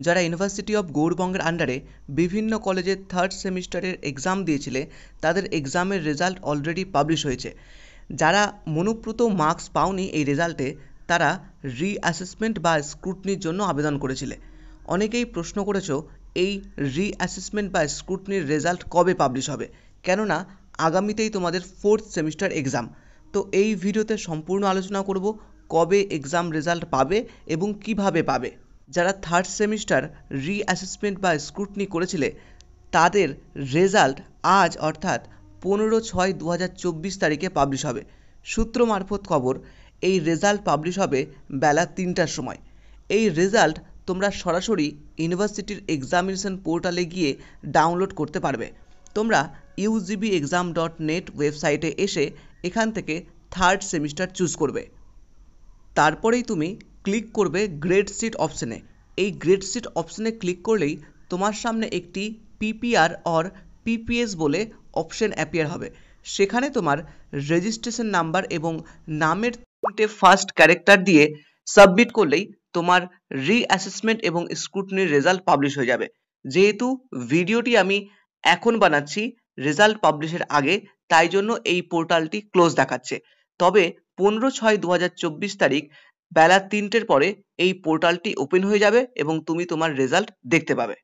যারা university of গৌড়বঙ্গের আন্ডারে বিভিন্ন কলেজের থার্ড সেমিস্টারের এক্সাম দিয়েছিলে তাদের এক্সামের রেজাল্ট অলরেডি পাবলিশ হয়েছে। যারা মনোপ্রত মার্কস পাওনি এই রেজাল্টে তারা রিঅ্যাসেসমেন্ট বা স্ক্রুটনির জন্য আবেদন করেছিলে। অনেকেই প্রশ্ন করেছো এই রিঅ্যাসেসমেন্ট বা স্ক্রুটনির রেজাল্ট কবে পাবলিশ হবে, কেননা আগামীতেই তোমাদের ফোর্থ সেমিস্টার এক্সাম। তো এই ভিডিওতে সম্পূর্ণ আলোচনা করব কবে এক্সাম রেজাল্ট পাবে এবং কিভাবে পাবে। যারা থার্ড সেমিস্টার রিঅ্যাসেসমেন্ট বা স্ক্রুটনি করেছিলে তাদের রেজাল্ট আজ অর্থাৎ 15/6/2024 তারিখে পাবলিশ হবে। সূত্র মারফত খবর, এই রেজাল্ট পাবলিশ হবে বেলা 3টার সময়। এই রেজাল্ট তোমরা সরাসরি ইউনিভার্সিটির এক্সামিনেশন পোর্টালে গিয়ে ডাউনলোড করতে পারবে। তোমরা ugb.exam.net ওয়েবসাইটে এসে এখান থেকে থার্ড সেমিস্টার চুজ করবে। তারপরেই তুমি ক্লিক করবে গ্রেড শিট অপশানে। এই গ্রেড শিট অপশানে ক্লিক করলেই তোমার সামনে একটি পিপিআর অর পিপিএস বলে অপশান অ্যাপিয়ার হবে। সেখানে তোমার রেজিস্ট্রেশন নাম্বার এবং নামের 3টে ফার্স্ট ক্যারেক্টার দিয়ে সাবমিট করলেই তোমার রিঅ্যাসেসমেন্ট এবং স্ক্রুটনির রেজাল্ট পাবলিশ হয়ে যাবে। যেহেতু ভিডিওটি আমি এখন বানাচ্ছি রেজাল্ট পাবলিশের আগে, তাই জন্য এই পোর্টালটি ক্লোজ দেখাচ্ছে। তবে 15/6/2024 তারিখ বেলা 3টের পরে এই পোর্টালটি ওপেন হয়ে যাবে এবং তুমি তোমার রেজাল্ট দেখতে পাবে।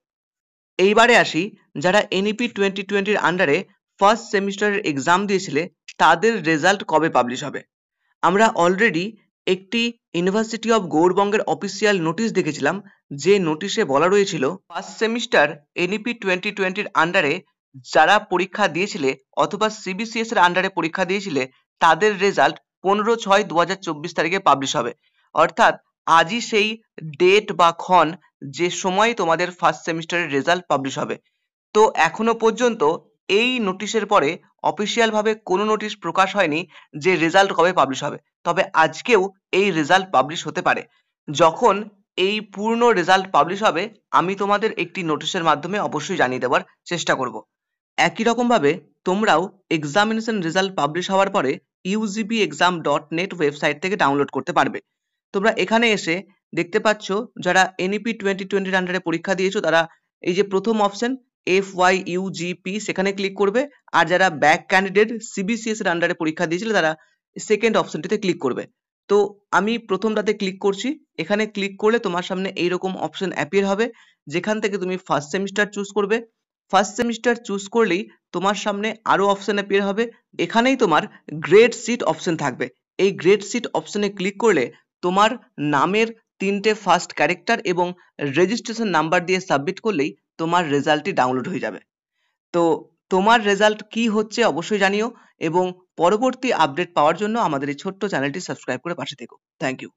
এইবারে আসি যারা এনইপি 2020-র আন্ডারে ফার্স্ট সেমিস্টারের এক্সাম দিয়েছিলে তাদের রেজাল্ট কবে পাবলিশ হবে। আমরা অলরেডি একটি ইউনিভার্সিটি অফ গৌড়বঙ্গের অফিসিয়াল নোটিশ দেখেছিলাম, যে নোটিশে বলা রয়েছিল ফার্স্ট সেমিস্টার এনইপি 2020-র আন্ডারে যারা পরীক্ষা দিয়েছিলে অথবা সিবিসিএস এর আন্ডারে পরীক্ষা দিয়েছিলে তাদের রেজাল্ট 15/6/2024 তারিখে পাবলিশ হবে। অর্থাৎ আজই সেই ডেট বা ক্ষণ যে সময় তোমাদের ফার্স্ট সেমিস্টারের রেজাল্ট পাবলিশ হবে। তো এখনো পর্যন্ত এই নোটিশের পরে অফিসিয়াল ভাবে কোনো নোটিশ প্রকাশ হয়নি যে রেজাল্ট কবে পাবলিশ হবে। তবে আজকেও এই রেজাল্ট পাবলিশ হতে পারে। যখন এই পূর্ণ রেজাল্ট পাবলিশ হবে আমি তোমাদের একটি নোটিশের মাধ্যমে অবশ্যই জানিয়ে দেওয়ার চেষ্টা করব। একই রকমভাবে তোমরাও এক্সামিনেশন রেজাল্ট পাবলিশ হওয়ার পরে ugb.exam.net ওয়েবসাইট থেকে ডাউনলোড করতে পারবে। তোমরা এখানে এসে দেখতে পাচ্ছ যারা এনইপি 2020-র আন্ডারে পরীক্ষা দিয়েছো তারা এই যে প্রথম অপশন FYUGP সেখানে ক্লিক করবে, আর যারা ব্যাক ক্যান্ডিডেট সিবিসিএস এর আন্ডারে পরীক্ষা দিয়েছিল তারা সেকেন্ড অপশনটিতে ক্লিক করবে। তো আমি প্রথমটাতে ক্লিক করছি। এখানে ক্লিক করলে তোমার সামনে এইরকম অপশন অ্যাপিয়ার হবে, যেখান থেকে তুমি ফার্স্ট সেমিস্টার চুজ করবে। ফার্স্ট সেমিস্টার চুজ করলেই তোমার সামনে আরো অপশন অ্যাপিয়ার হবে। এখানেই তোমার গ্রেড শিট অপশন থাকবে। এই গ্রেড শিট অপশনে ক্লিক করলে তোমার নামের 3টে ফার্স্ট ক্যারেক্টার এবং রেজিস্ট্রেশন নাম্বার দিয়ে সাবমিট করলেই তোমার রেজাল্টটি ডাউনলোড হয়ে যাবে। তো তোমার রেজাল্ট কি হচ্ছে অবশ্যই জানিও এবং পরবর্তী আপডেট পাওয়ার জন্য আমাদের এই ছোট্ট চ্যানেলটি সাবস্ক্রাইব করে পাশে থেকো। Thank you.